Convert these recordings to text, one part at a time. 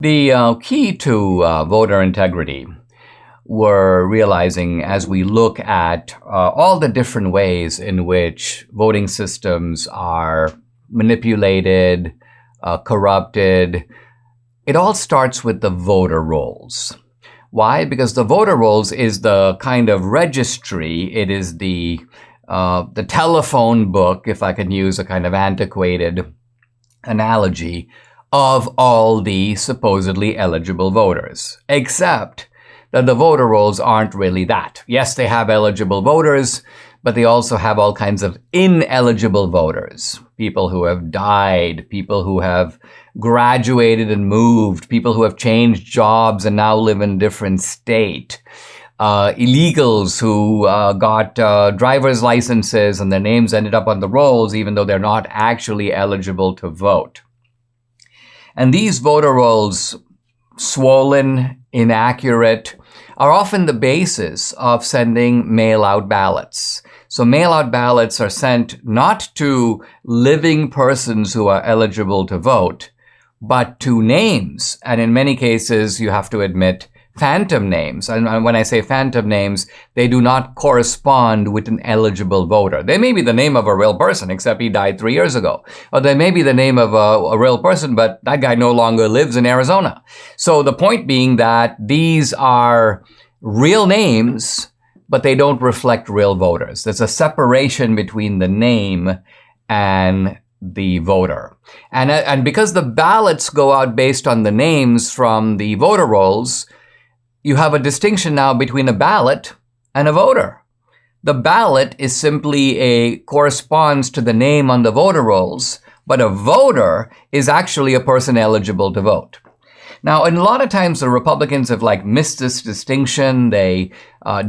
The key to voter integrity, we're realizing as we look at all the different ways in which voting systems are manipulated, corrupted, it all starts with the voter rolls. Why? Because the voter rolls is the kind of registry. It is the telephone book, if I can use a kind of antiquated analogy, of all the supposedly eligible voters. Except that the voter rolls aren't really that. Yes, they have eligible voters, but they also have all kinds of ineligible voters. People who have died, people who have graduated and moved, people who have changed jobs and now live in a different state. Illegals who got driver's licenses and their names ended up on the rolls even though they're not actually eligible to vote. And these voter rolls, swollen, inaccurate, are often the basis of sending mail-out ballots. So mail-out ballots are sent not to living persons who are eligible to vote, but to names. And in many cases, you have to admit, phantom names. And when I say phantom names, they do not correspond with an eligible voter. They may be the name of a real person, except he died 3 years ago. Or they may be the name of a real person, but that guy no longer lives in Arizona. So the point being that these are real names, but they don't reflect real voters. There's a separation between the name and the voter. And because the ballots go out based on the names from the voter rolls, you have a distinction now between a ballot and a voter. The ballot is simply corresponds to the name on the voter rolls, but a voter is actually a person eligible to vote. Now, and a lot of times the Republicans have missed this distinction. They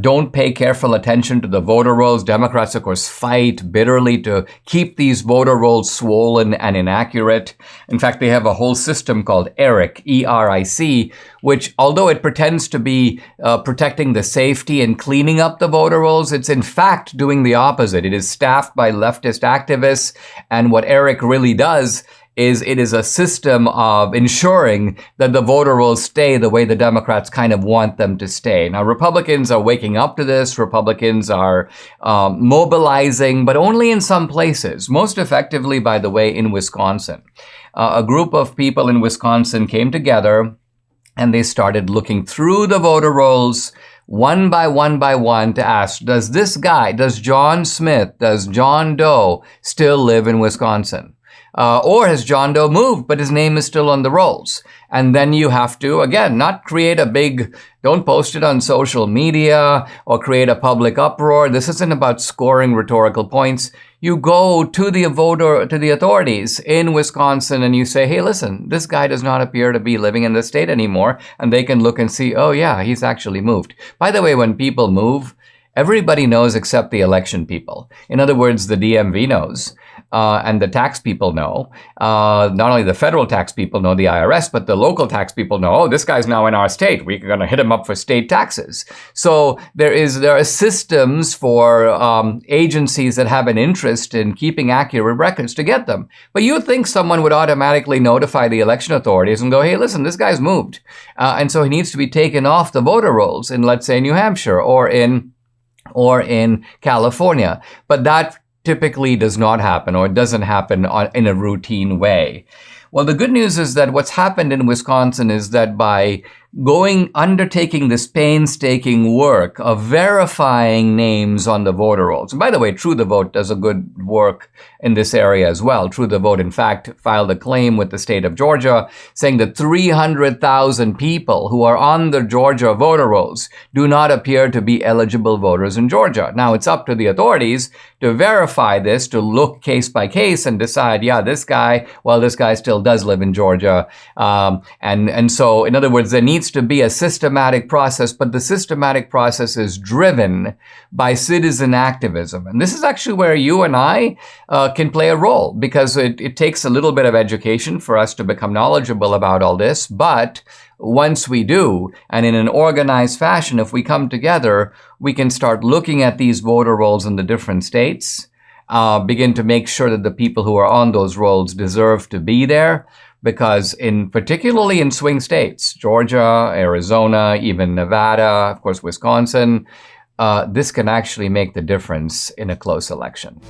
don't pay careful attention to the voter rolls. Democrats, of course, fight bitterly to keep these voter rolls swollen and inaccurate. In fact, they have a whole system called ERIC, E-R-I-C, which, although it pretends to be protecting the safety and cleaning up the voter rolls, it's in fact doing the opposite. It is staffed by leftist activists, and what ERIC really does is it is a system of ensuring that the voter rolls stay the way the Democrats kind of want them to stay. Now, Republicans are waking up to this. Republicans are mobilizing, but only in some places. Most effectively, by the way, in Wisconsin. A group of people in Wisconsin came together and they started looking through the voter rolls one by one to ask, does this guy, does John Smith, does John Doe still live in Wisconsin? Or has John Doe moved, but his name is still on the rolls? And then you have to, again, not create a big, don't post it on social media or create a public uproar. This isn't about scoring rhetorical points. You go to the voter, to the authorities in Wisconsin and you say, hey, listen, this guy does not appear to be living in the state anymore. And they can look and see, oh yeah, he's actually moved. By the way, when people move, everybody knows except the election people. In other words, the DMV knows. And the tax people know. Not only the federal tax people know, the IRS, but the local tax people know, oh, this guy's now in our state. We're going to hit him up for state taxes. So there are systems for agencies that have an interest in keeping accurate records to get them. But you would think someone would automatically notify the election authorities and go, hey, listen, this guy's moved. And so he needs to be taken off the voter rolls in, let's say, New Hampshire or in California. But that typically does not happen, or it doesn't happen in a routine way. Well, the good news is that what's happened in Wisconsin is that by undertaking this painstaking work of verifying names on the voter rolls. And by the way, True the Vote does a good work in this area as well. True the Vote, in fact, filed a claim with the state of Georgia saying that 300,000 people who are on the Georgia voter rolls do not appear to be eligible voters in Georgia. Now, it's up to the authorities to verify this, to look case by case and decide, yeah, this guy still does live in Georgia. And so, in other words, there needs to be a systematic process, but the systematic process is driven by citizen activism. And this is actually where you and I can play a role, because it takes a little bit of education for us to become knowledgeable about all this. But once we do, and in an organized fashion, if we come together, we can start looking at these voter rolls in the different states, begin to make sure that the people who are on those rolls deserve to be there, because particularly in swing states, Georgia, Arizona, even Nevada, of course, Wisconsin, this can actually make the difference in a close election.